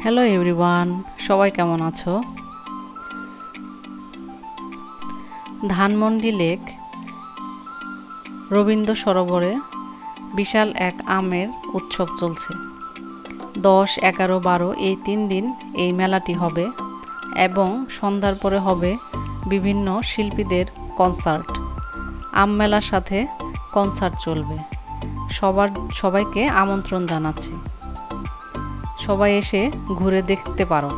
Hello everyone, সবাই কেমন আছো? ধানমন্ডি লেক রবীন্দ্র সরোবরে বিশাল এক আমের উৎসব চলছে। 10, 11, 12 এই 3 দিন এই মেলাটি হবে এবং সন্ধ্যার পরে হবে বিভিন্ন শিল্পীদের কনসার্ট। আম মেলার সাথে কনসার্ট চলবে। সবাইকে আমন্ত্রণ জানাচ্ছি। সবাই এসে ঘুরে দেখতে পারো।